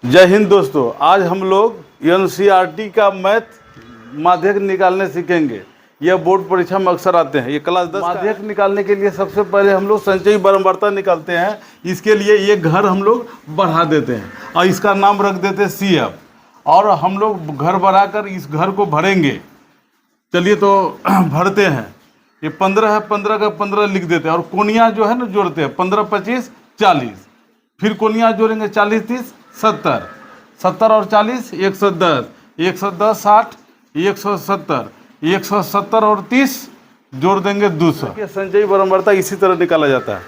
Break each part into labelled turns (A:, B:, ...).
A: जय हिंद दोस्तों। आज हम लोग एनसीईआरटी का मैथ माध्यक निकालने सीखेंगे। यह बोर्ड परीक्षा में अक्सर आते हैं। ये क्लास 10 माध्यक निकालने के लिए सबसे पहले हम लोग संचयी बारंबारता निकालते हैं। इसके लिए ये घर हम लोग बढ़ा देते हैं और इसका नाम रख देते हैं CF, और हम लोग घर बढ़ाकर इस घर को भरेंगे। चलिए तो भरते हैं। ये 15 है, 15 का 15 लिख देते हैं और कोनिया जो है ना जोड़ते हैं। 15 25 40, फिर कोनिया जोड़ेंगे 40 30 70, 70 और 40 110, 110 60 170, 170 और 30 जोड़ देंगे 200। संचयी बारंबारता इसी तरह निकाला जाता है।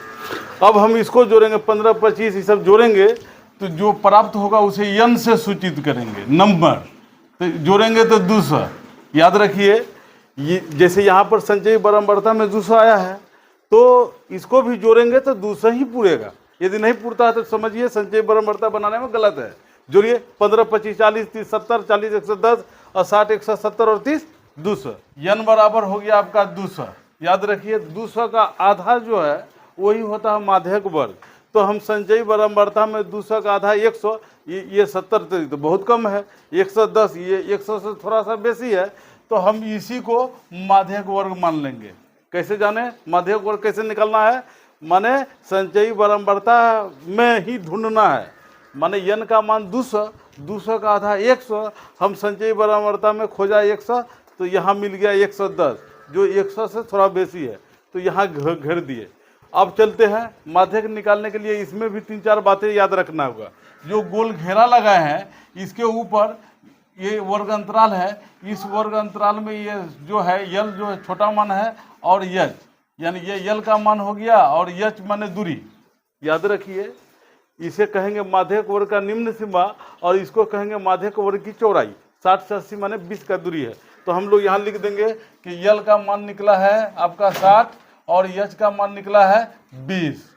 A: अब हम इसको जोड़ेंगे 15 25 ये सब जोड़ेंगे तो जो प्राप्त होगा उसे n से सूचित करेंगे नंबर। तो जोड़ेंगे तो 200। याद रखिए, ये जैसे यहाँ पर संचयी बारंबारता में 200 आया है तो इसको भी जोड़ेंगे तो 200 ही पूरेगा। यदि नहीं पूरता है तो समझिए संचयी बारंबारता बनाने में गलत है। जोड़िए 15 25 40 30 70 40 110 और 60 170 और 30 200। n बराबर हो गया आपका 200। याद रखिए 200 का आधा जो है वही होता है माध्यक वर्ग। तो हम संचयी बारंबारता में 200 का आधा 100, ये 70 तो बहुत कम है। 110 ये 100 से थोड़ा सा बेसी है, तो हम इसी को माध्यक वर्ग मान लेंगे। कैसे जाने माध्यक वर्ग कैसे निकालना है? माने संचयी बारंबारता में ही ढूंढना है। माने n का मान 200, 200 का आधा 100, हम संचयी बारंबारता में खोजा 100 तो यहाँ मिल गया 110 जो 100 से थोड़ा बेसी है, तो यहाँ घेर दिए। अब चलते हैं माध्यक निकालने के लिए। इसमें भी 3-4 बातें याद रखना होगा। जो गोल घेरा लगाए हैं इसके ऊपर ये वर्ग अंतराल है। इस वर्ग अंतराल में ये जो है यल जो है छोटा मान है और यच, यानी ये यल का मान हो गया और यच माने दूरी। याद रखिए इसे कहेंगे माध्यक वर्ग का निम्न सीमा और इसको कहेंगे माध्यक वर्ग की चौड़ाई। 60 से 80 माने 20 का दूरी है। तो हम लोग यहाँ लिख देंगे कि यल का मान निकला है आपका 60 और यच का मान निकला है 20।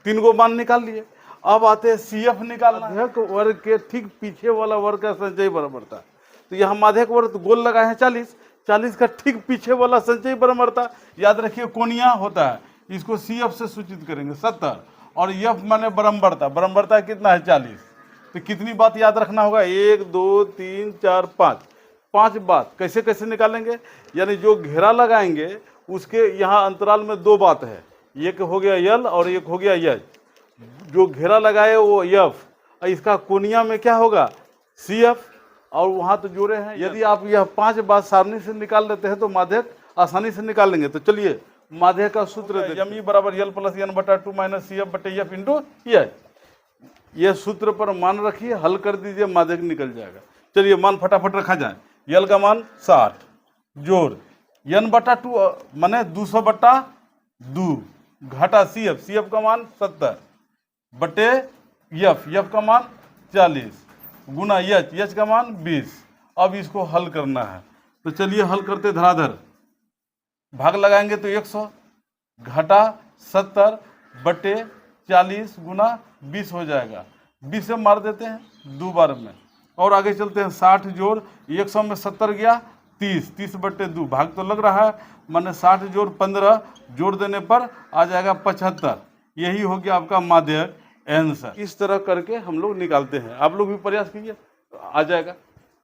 A: 3 को मान निकाल लिए। अब आते हैं CF निकालना। माध्यक वर्ग के ठीक पीछे वाला वर्ग का संचयी बारंबारता। तो यहाँ माध्यक वर्ग गोल लगाए हैं 40, 40 का ठीक पीछे वाला संचयी बारंबारता। याद रखिए कोनिया होता है, इसको CF से सूचित करेंगे 70 और F माने बारंबारता। बारंबारता कितना है 40। तो कितनी बात याद रखना होगा? 1 2 3 4 5 बात। कैसे कैसे निकालेंगे? यानी जो घेरा लगाएंगे उसके यहाँ अंतराल में 2 बात है। एक हो गया यल और एक हो गया यच। जो घेरा लगाए वो F, इसका कोनिया में क्या होगा CF, और वहाँ तो जोड़े हैं। यदि आप यह 5 बात सारणी से निकाल लेते हैं तो माध्यक आसानी से निकाल लेंगे। तो चलिए माध्यक का सूत्र यमी बराबर यल प्लस n बटा 2 माइनस CF बटे F इंटू यच। यह सूत्र पर मान रखिए, हल कर दीजिए, माध्यक निकल जाएगा। चलिए मान फटाफट रखा जाए। यल का मान 60 जोड़ n बटा 2 माने 200 बटा 2 घटा CF, CF का मान 70 बटे F का मान 40 गुना यच का मान 20। अब इसको हल करना है। तो चलिए हल करते धराधर। भाग लगाएंगे तो 100 घटा 70 बटे 40 गुना 20 हो जाएगा। 20 से मार देते हैं 2 बार में। और आगे चलते हैं। 60 जोड़ 100 में 70 गया 30, 30 बटे 2 भाग तो लग रहा है, माने 60 जोड़ 15 जोड़ देने पर आ जाएगा 75। यही हो गया आपका माध्यक आंसर। इस तरह करके हम लोग निकालते हैं। आप लोग भी प्रयास कीजिए, आ जाएगा।